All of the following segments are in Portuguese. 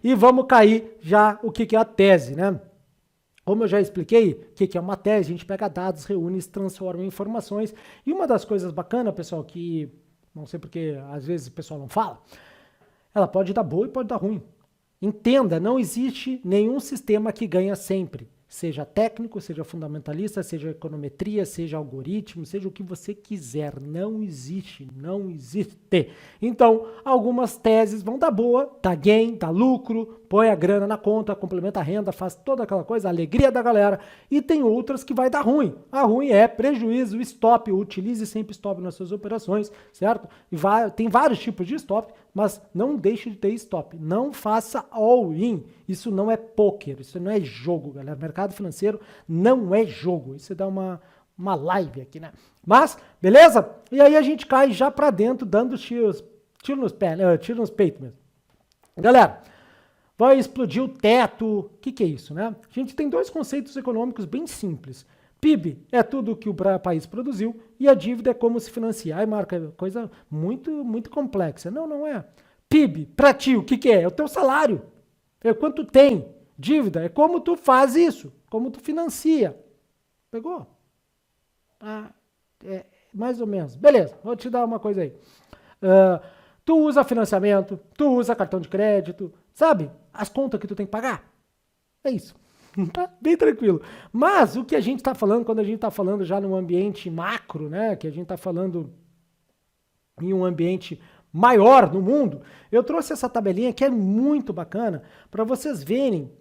e vamos cair já o que é a tese, né? Como eu já expliquei, o que é uma tese? A gente pega dados, reúne, transforma em informações. E uma das coisas bacanas, pessoal, que não sei porque às vezes o pessoal não fala, ela pode dar boa e pode dar ruim. Entenda, não existe nenhum sistema que ganha sempre. Seja técnico, seja fundamentalista, seja econometria, seja algoritmo, seja o que você quiser. Não existe, não existe. Então, algumas teses vão dar boa, dá gain, dá lucro, põe a grana na conta, complementa a renda, faz toda aquela coisa, a alegria da galera. E tem outras que vai dar ruim. A ruim é prejuízo, stop, utilize sempre stop nas suas operações, certo? E tem vários tipos de stop, mas não deixe de ter stop. Não faça all-in. Isso não é poker, isso não é jogo, galera. Mercado financeiro não é jogo. Isso dá uma live aqui, né? Mas, beleza? E aí a gente cai já pra dentro, dando tiro nos peitos mesmo. Galera, vai explodir o teto. O que é isso, né? A gente tem dois conceitos econômicos bem simples. PIB é tudo que o país produziu e a dívida é como se financia. Ai, Marca, coisa muito complexa. Não, não é. PIB, pra ti, o que é? É o teu salário. É quanto tem. Dívida é como tu faz isso, como tu financia. Pegou? Ah, mais ou menos. Beleza, vou te dar uma coisa aí. Tu usa financiamento, tu usa cartão de crédito, sabe? As contas que tu tem que pagar. É isso. Tá bem tranquilo. Mas o que a gente está falando, quando a gente está falando já num ambiente macro, né? Que a gente está falando em um ambiente maior no mundo, eu trouxe essa tabelinha que é muito bacana para vocês verem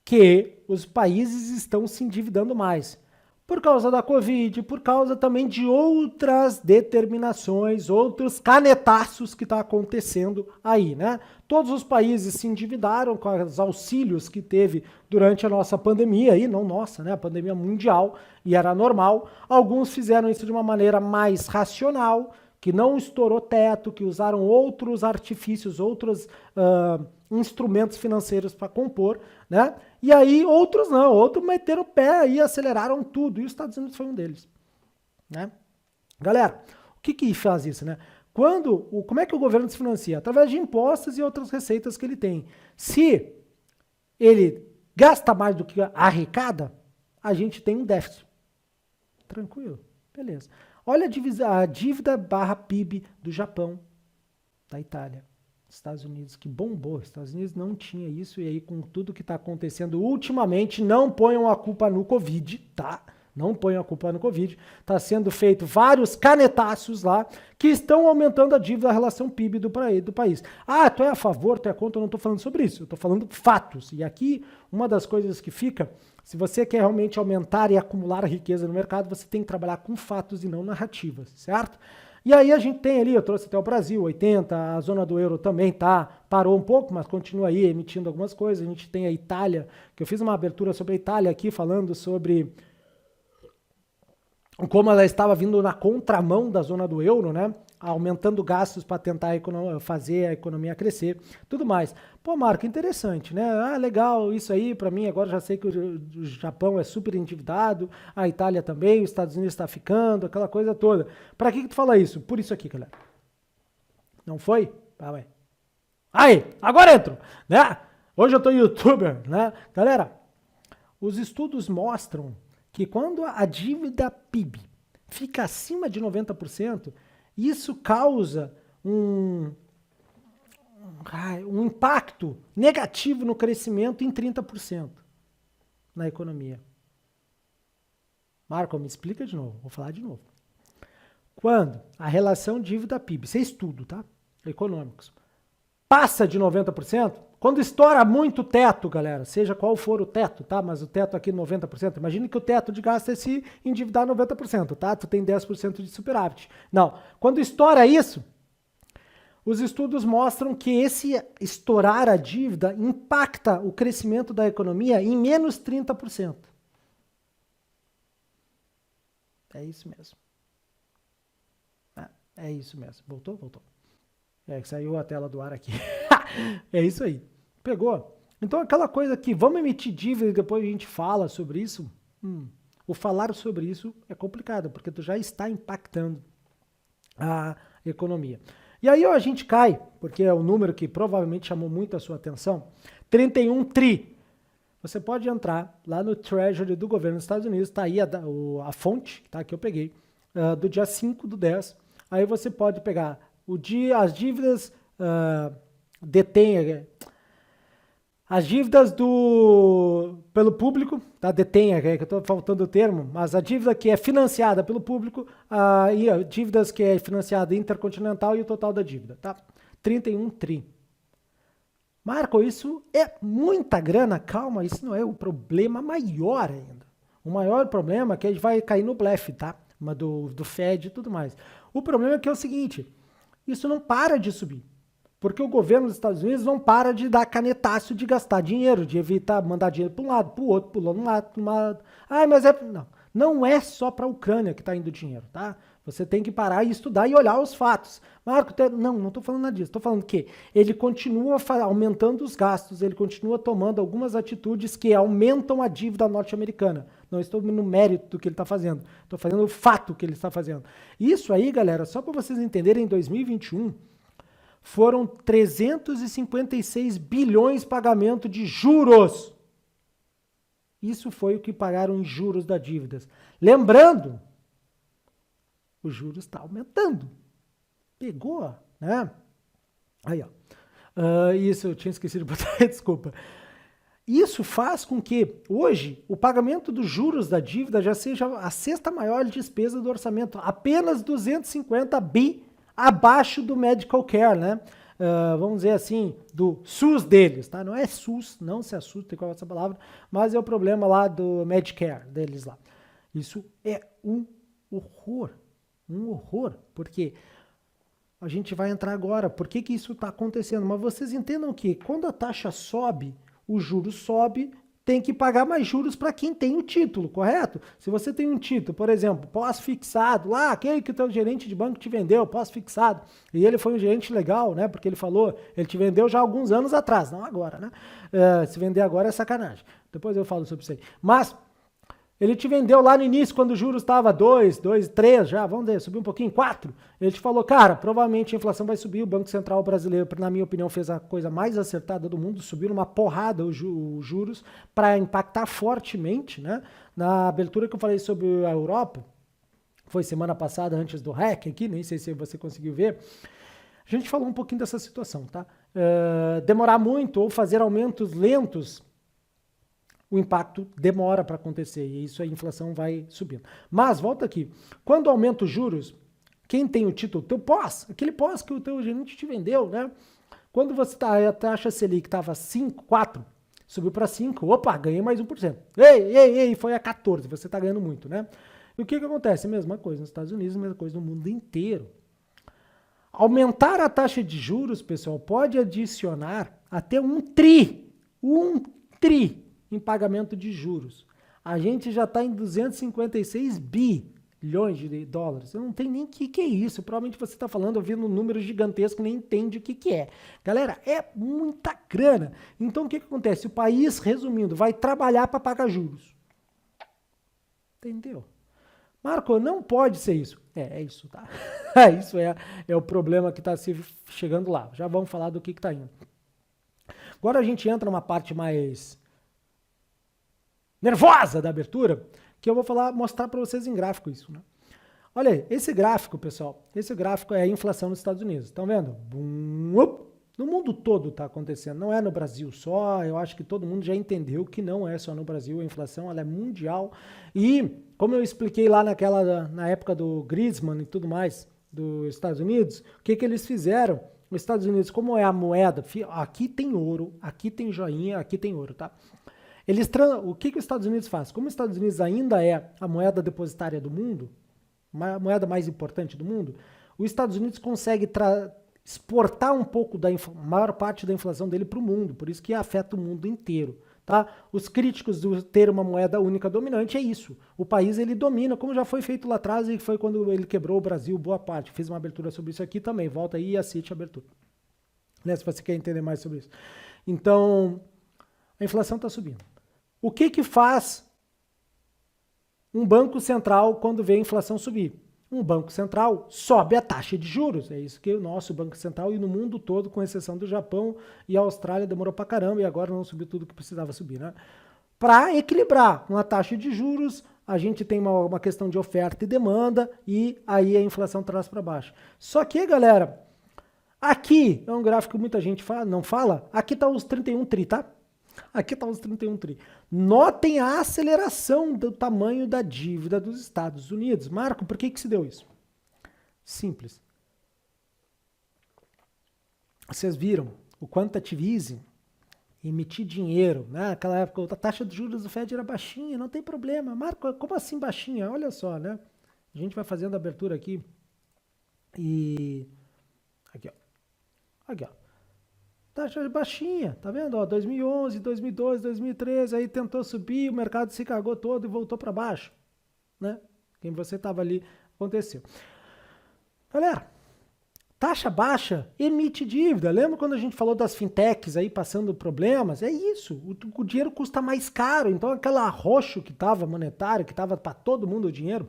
que os países estão se endividando mais. Por causa da Covid, por causa também de outras determinações, outros canetaços que está acontecendo aí, né? Todos os países se endividaram com os auxílios que teve durante a nossa pandemia, aí, não nossa, né? A pandemia mundial, e era normal. Alguns fizeram isso de uma maneira mais racional, que não estourou teto, que usaram outros artifícios, outros instrumentos financeiros para compor, né? E aí outros não, outros meteram o pé e aceleraram tudo, e os Estados Unidos foi um deles, né? Galera, o que faz isso, né? Como é que o governo se financia? Através de impostos e outras receitas que ele tem. Se ele gasta mais do que arrecada, a gente tem um déficit. Tranquilo, beleza. Olha a dívida barra PIB do Japão, da Itália, Estados Unidos, que bombou. Estados Unidos não tinha isso, e aí com tudo que está acontecendo ultimamente, não ponham a culpa no Covid, tá? Não ponham a culpa no Covid. Está sendo feito vários canetaços lá que estão aumentando a dívida, a relação PIB do país. Ah, tu é a favor, tu é contra? Eu não estou falando sobre isso, eu estou falando fatos. E aqui, uma das coisas que fica, se você quer realmente aumentar e acumular riqueza no mercado, você tem que trabalhar com fatos e não narrativas, certo? E aí a gente tem ali, eu trouxe até o Brasil, 80, a zona do euro também parou um pouco, mas continua aí emitindo algumas coisas. A gente tem a Itália, que eu fiz uma abertura sobre a Itália aqui, falando sobre como ela estava vindo na contramão da zona do euro, né? Aumentando gastos para tentar fazer a economia crescer, tudo mais. Pô, Marco, interessante, né? Ah, legal, isso aí para mim, agora já sei que o Japão é super endividado, a Itália também, os Estados Unidos está ficando, aquela coisa toda. Para que tu fala isso? Por isso aqui, galera. Não foi? Ah, ué. Aí, agora entro, né? Hoje eu tô youtuber, né? Galera, os estudos mostram que quando a dívida PIB fica acima de 90%, isso causa um impacto negativo no crescimento em 30% na economia. Marco, me explica de novo, vou falar de novo. Quando a relação dívida-PIB, isso é estudo, tá? Econômicos, passa de 90%, quando estoura muito o teto, galera, seja qual for o teto, tá? Mas o teto aqui 90%, imagine que o teto de gasto é se endividar 90%, tá? Tu tem 10% de superávit. Não, quando estoura isso, os estudos mostram que esse estourar a dívida impacta o crescimento da economia em menos 30%. É isso mesmo. É isso mesmo. Voltou? Voltou. É que saiu a tela do ar aqui. É isso aí. Pegou? Então aquela coisa que vamos emitir dívida e depois a gente fala sobre isso, o falar sobre isso é complicado, porque tu já está impactando a economia. E aí a gente cai, porque é o número que provavelmente chamou muito a sua atenção, 31 tri. Você pode entrar lá no Treasury do governo dos Estados Unidos, tá aí a fonte, tá, que eu peguei, do dia 5/10. Aí você pode pegar as dívidas as dívidas pelo público, tá? Detenha, que eu estou faltando o termo, mas a dívida que é financiada pelo público e a dívidas que é financiada intercontinental e o total da dívida, tá? 31 tri. Marco, isso é muita grana. Calma, isso não é o problema maior ainda. O maior problema é que a gente vai cair no blefe, tá? Do Fed e tudo mais. O problema é que é o seguinte, isso não para de subir. Porque o governo dos Estados Unidos não para de dar canetaço de gastar dinheiro, de evitar mandar dinheiro para um lado, para o outro, pulando um lado. Mas não é só para a Ucrânia que está indo dinheiro, tá? Você tem que parar e estudar e olhar os fatos. Marco, não estou falando nada disso. Estou falando que ele continua aumentando os gastos, ele continua tomando algumas atitudes que aumentam a dívida norte-americana. Não estou no mérito do que ele está fazendo. Estou fazendo o fato que ele está fazendo. Isso aí, galera, só para vocês entenderem, em 2021... foram 356 bilhões de pagamento de juros. Isso foi o que pagaram em juros das dívidas. Lembrando, o juros está aumentando. Pegou, né? Aí, ó. Isso eu tinha esquecido de botar, desculpa. Isso faz com que, hoje, o pagamento dos juros da dívida já seja a sexta maior despesa do orçamento. Apenas 250 bi abaixo do medical care, né? Vamos dizer assim, do SUS deles, tá? Não é SUS, não se assustem com essa palavra, mas é o problema lá do Medicare deles lá. Isso é um horror, porque a gente vai entrar agora. Por que isso está acontecendo? Mas vocês entendam que quando a taxa sobe, o juro sobe, tem que pagar mais juros para quem tem o título, correto? Se você tem um título, por exemplo, pós-fixado, lá, aquele que o teu gerente de banco te vendeu, pós-fixado, e ele foi um gerente legal, né? Porque ele falou, ele te vendeu já há alguns anos atrás, não agora, né? Se vender agora é sacanagem. Depois eu falo sobre isso aí. Mas ele te vendeu lá no início, quando o juros estava 2, 3 já, vamos ver, subiu um pouquinho, 4. Ele te falou, cara, provavelmente a inflação vai subir, o Banco Central brasileiro, na minha opinião, fez a coisa mais acertada do mundo, subiu numa porrada os juros para impactar fortemente, né? Na abertura que eu falei sobre a Europa, foi semana passada, antes do hack aqui, nem sei se você conseguiu ver, a gente falou um pouquinho dessa situação, tá? Demorar muito ou fazer aumentos lentos, o impacto demora para acontecer e isso a inflação vai subindo. Mas, volta aqui, quando aumenta os juros, quem tem o título, teu pós, aquele pós que o teu gerente te vendeu, né? Quando você a taxa Selic estava 5, 4, subiu para 5, opa, ganhei mais 1%. Ei, foi a 14, você está ganhando muito, né? E o que acontece? Mesma coisa nos Estados Unidos, mesma coisa no mundo inteiro. Aumentar a taxa de juros, pessoal, pode adicionar até um tri em pagamento de juros. A gente já está em 256 bilhões de dólares. Eu não tem nem o que é isso. Provavelmente você está falando, ouvindo um número gigantesco, nem entende o que é. Galera, é muita grana. Então o que acontece? O país, resumindo, vai trabalhar para pagar juros. Entendeu? Marco, não pode ser isso. É isso, tá? Isso é o problema que está chegando lá. Já vamos falar do que está indo. Agora a gente entra numa parte mais nervosa da abertura, que eu vou mostrar para vocês em gráfico isso, né? Olha aí, esse gráfico, pessoal, esse gráfico é a inflação nos Estados Unidos, estão vendo? No mundo todo está acontecendo, não é no Brasil só, eu acho que todo mundo já entendeu que não é só no Brasil, a inflação ela é mundial, e como eu expliquei lá na época do Griezmann e tudo mais, dos Estados Unidos, o que eles fizeram? Os Estados Unidos, como é a moeda, aqui tem ouro, aqui tem joinha, aqui tem ouro, tá? O que os Estados Unidos faz? Como os Estados Unidos ainda é a moeda depositária do mundo, a moeda mais importante do mundo, os Estados Unidos consegue exportar um pouco maior parte da inflação dele para o mundo, por isso que afeta o mundo inteiro. Tá? Os críticos de ter uma moeda única dominante é isso. O país ele domina, como já foi feito lá atrás e foi quando ele quebrou o Brasil, boa parte. Fiz uma abertura sobre isso aqui também, volta aí e assiste a abertura. Né? Se você quer entender mais sobre isso. Então, a inflação está subindo. O que faz um banco central quando vê a inflação subir? um banco central sobe a taxa de juros. É isso que o nosso Banco Central e no mundo todo, com exceção do Japão e a Austrália, demorou pra caramba e agora não subiu tudo que precisava subir, né? Para equilibrar uma taxa de juros, a gente tem uma questão de oferta e demanda e aí a inflação traz para baixo. Só que, galera, aqui é um gráfico que muita gente não fala, aqui está os 31 tri, tá? Aqui está os 31 tri. Notem a aceleração do tamanho da dívida dos Estados Unidos. Marco, por que se deu isso? Simples. Vocês viram o quantitative easing, emitir dinheiro, né? Naquela época a taxa de juros do Fed era baixinha, não tem problema. Marco, como assim baixinha? Olha só, né? A gente vai fazendo a abertura aqui e... Aqui, ó. Aqui, ó. Taxa baixinha, tá vendo? Ó, 2011, 2012, 2013, aí tentou subir, o mercado se cagou todo e voltou para baixo, né? Quem você tava ali, aconteceu. Galera, taxa baixa emite dívida. Lembra quando a gente falou das fintechs aí passando problemas? É isso, o dinheiro custa mais caro, então aquele arroxo que tava monetário, que tava para todo mundo o dinheiro,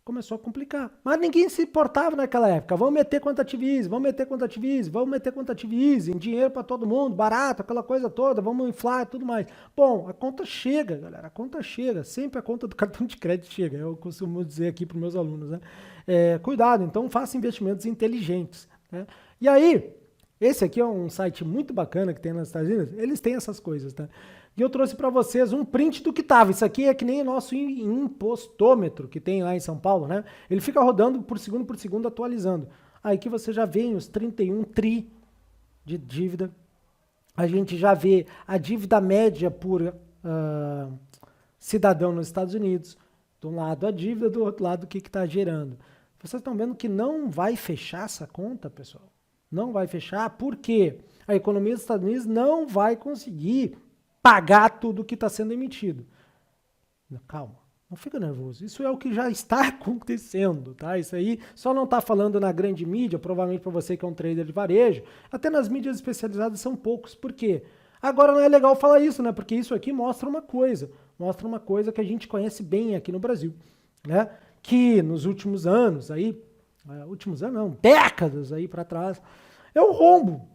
começou a complicar. Mas ninguém se importava naquela época. Vamos meter quantitative easing, vamos meter quantitative easing, vamos meter quantitative easing, dinheiro para todo mundo, barato, aquela coisa toda, vamos inflar e tudo mais. Bom, a conta chega, galera, a conta chega. Sempre a conta do cartão de crédito chega. Eu costumo dizer aqui para os meus alunos, né? Cuidado, então faça investimentos inteligentes, né? E aí, esse aqui é um site muito bacana que tem nos Estados Unidos. Eles têm essas coisas, tá? E eu trouxe para vocês um print do que tava. Isso aqui é que nem o nosso impostômetro que tem lá em São Paulo, né? Ele fica rodando por segundo, atualizando. Aí que você já vê os 31 tri de dívida. A gente já vê a dívida média por cidadão nos Estados Unidos. De um lado a dívida, do outro lado o que está gerando. Vocês estão vendo que não vai fechar essa conta, pessoal? Não vai fechar porque a economia dos Estados Unidos não vai conseguir pagar tudo que está sendo emitido. Calma, não fica nervoso. Isso é o que já está acontecendo, tá? Isso aí só não está falando na grande mídia, provavelmente para você que é um trader de varejo. Até nas mídias especializadas são poucos. Por quê? Agora não é legal falar isso, né? Porque isso aqui mostra uma coisa que a gente conhece bem aqui no Brasil, né? Que nos últimos anos aí, décadas aí para trás, é o rombo.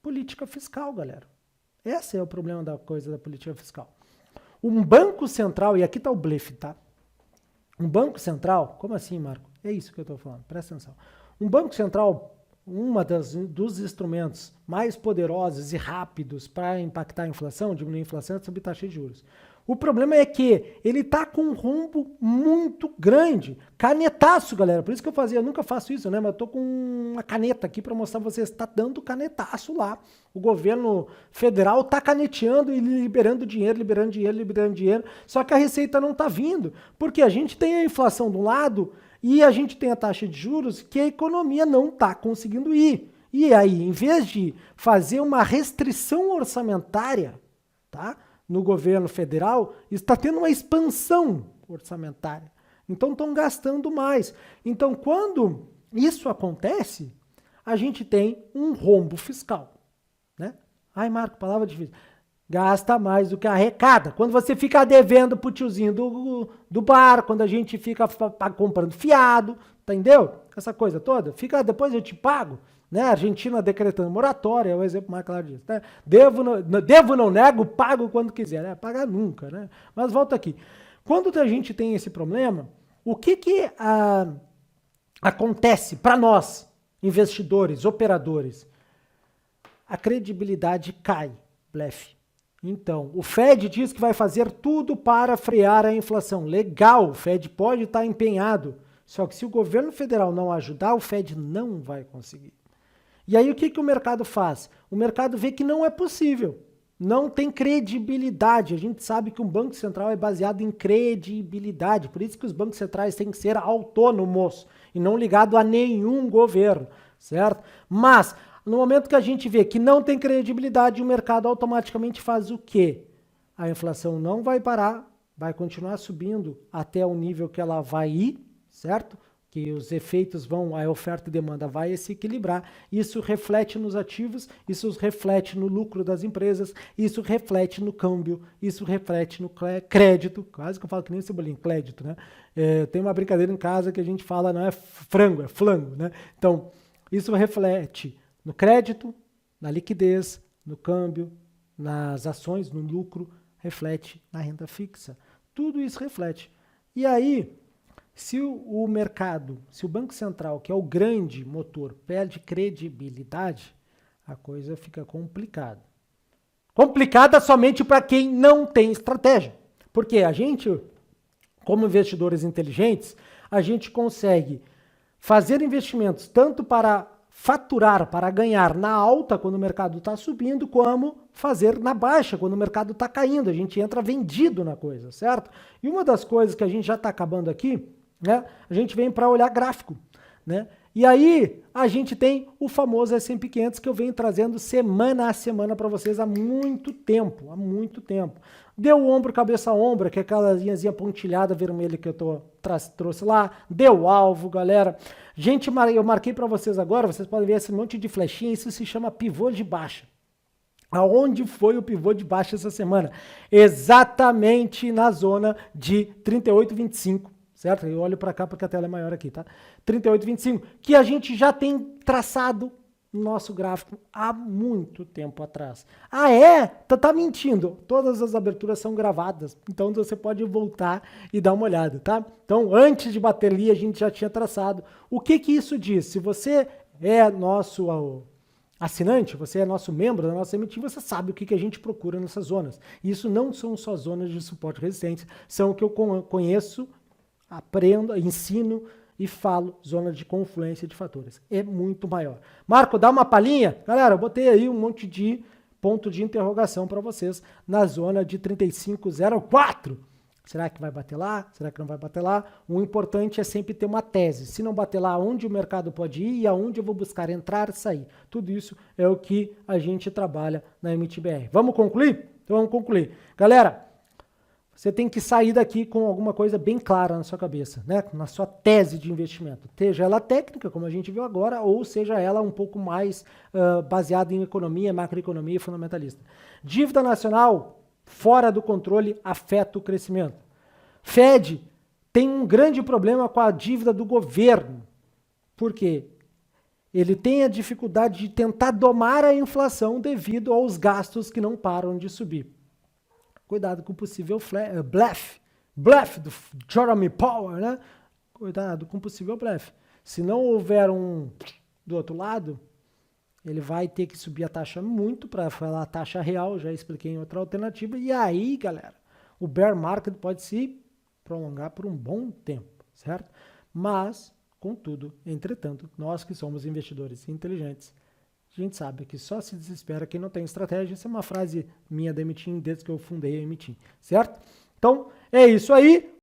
Política fiscal, galera. Esse é o problema da coisa da política fiscal. Um banco central, e aqui está o blefe, tá? Um banco central, como assim, Marco? É isso que eu estou falando, presta atenção. Um banco central, dos instrumentos mais poderosos e rápidos para impactar a inflação, diminuir a inflação, é subir taxa de juros. O problema é que ele tá com um rombo muito grande. Canetaço, galera. Por isso que eu nunca faço isso, né? Mas eu tô com uma caneta aqui para mostrar pra vocês. Tá dando canetaço lá. O governo federal tá caneteando e liberando dinheiro. Só que a receita não tá vindo. Porque a gente tem a inflação de um lado e a gente tem a taxa de juros que a economia não tá conseguindo ir. E aí, em vez de fazer uma restrição orçamentária, tá? No governo federal, está tendo uma expansão orçamentária. Então, estão gastando mais. Então, quando isso acontece, a gente tem um rombo fiscal, né? Ai, Marco, palavra difícil. Gasta mais do que arrecada. Quando você fica devendo pro tiozinho do bar, quando a gente fica comprando fiado, entendeu? Essa coisa toda. Depois eu te pago. Né? A Argentina decretando moratória é o exemplo mais claro disso. Né? Devo, não nego, pago quando quiser. Né? Pagar nunca. Né? Mas volta aqui. Quando a gente tem esse problema, o que acontece para nós, investidores, operadores? A credibilidade cai, blefe. Então, o Fed diz que vai fazer tudo para frear a inflação. Legal, o Fed pode estar empenhado. Só que se o governo federal não ajudar, o Fed não vai conseguir. E aí o que o mercado faz? O mercado vê que não é possível. Não tem credibilidade. A gente sabe que um banco central é baseado em credibilidade. Por isso que os bancos centrais têm que ser autônomos e não ligados a nenhum governo, certo? Mas, no momento que a gente vê que não tem credibilidade, o mercado automaticamente faz o quê? A inflação não vai parar, vai continuar subindo até o nível que ela vai ir, certo? que os efeitos vão, a oferta e demanda vai se equilibrar, isso reflete nos ativos, isso reflete no lucro das empresas, isso reflete no câmbio, isso reflete no crédito, quase que eu falo que nem Cebolinha, crédito, né? Tem uma brincadeira em casa que a gente fala, não é frango, é flango, né? Então, isso reflete no crédito, na liquidez, no câmbio, nas ações, no lucro, reflete na renda fixa. Tudo isso reflete. E aí, se o mercado, se o Banco Central, que é o grande motor, perde credibilidade, a coisa fica complicada. Complicada somente para quem não tem estratégia. Porque a gente, como investidores inteligentes, a gente consegue fazer investimentos tanto para faturar, para ganhar na alta quando o mercado está subindo, como fazer na baixa quando o mercado está caindo. A gente entra vendido na coisa, certo? E uma das coisas que a gente já está acabando aqui, né? A gente vem para olhar gráfico, né? E aí a gente tem o famoso S&P 500 que eu venho trazendo semana a semana para vocês há muito tempo, Deu ombro, cabeça a ombro, que é aquela linhazinha pontilhada vermelha que eu trouxe lá. Deu alvo, galera. Gente, eu marquei para vocês agora, vocês podem ver esse monte de flechinha, isso se chama pivô de baixa. Aonde foi o pivô de baixa essa semana? Exatamente na zona de 38,25. Certo? Eu olho para cá porque a tela é maior aqui, tá? 38,25, que a gente já tem traçado no nosso gráfico há muito tempo atrás. Ah, é? Tá mentindo. Todas as aberturas são gravadas, então você pode voltar e dar uma olhada, tá? Então, antes de bater ali, a gente já tinha traçado. O que isso diz? Se você é nosso assinante, você é nosso membro da nossa MT, você sabe o que a gente procura nessas zonas. Isso não são só zonas de suporte e resistência, são o que eu conheço, aprendo, ensino e falo zona de confluência de fatores. É muito maior. Marco, dá uma palhinha? Galera, eu botei aí um monte de ponto de interrogação para vocês na zona de 35,04. Será que vai bater lá? Será que não vai bater lá? O importante é sempre ter uma tese. Se não bater lá, onde o mercado pode ir e aonde eu vou buscar entrar e sair. Tudo isso é o que a gente trabalha na MTBR. Vamos concluir? Então vamos concluir. Galera, você tem que sair daqui com alguma coisa bem clara na sua cabeça, né? Na sua tese de investimento. Seja ela técnica, como a gente viu agora, ou seja ela um pouco mais baseada em economia, macroeconomia e fundamentalista. Dívida nacional fora do controle afeta o crescimento. Fed tem um grande problema com a dívida do governo. Por quê? Ele tem a dificuldade de tentar domar a inflação devido aos gastos que não param de subir. Cuidado com o possível blefe do Jeremy Powell, né? Cuidado com o possível blefe. Se não houver do outro lado, ele vai ter que subir a taxa muito para falar a taxa real, já expliquei em outra alternativa, e aí, galera, o bear market pode se prolongar por um bom tempo, certo? Mas, contudo, entretanto, nós que somos investidores inteligentes, a gente sabe que só se desespera quem não tem estratégia. Essa é uma frase minha da MTIM desde que eu fundei a MTIM, certo? Então, é isso aí.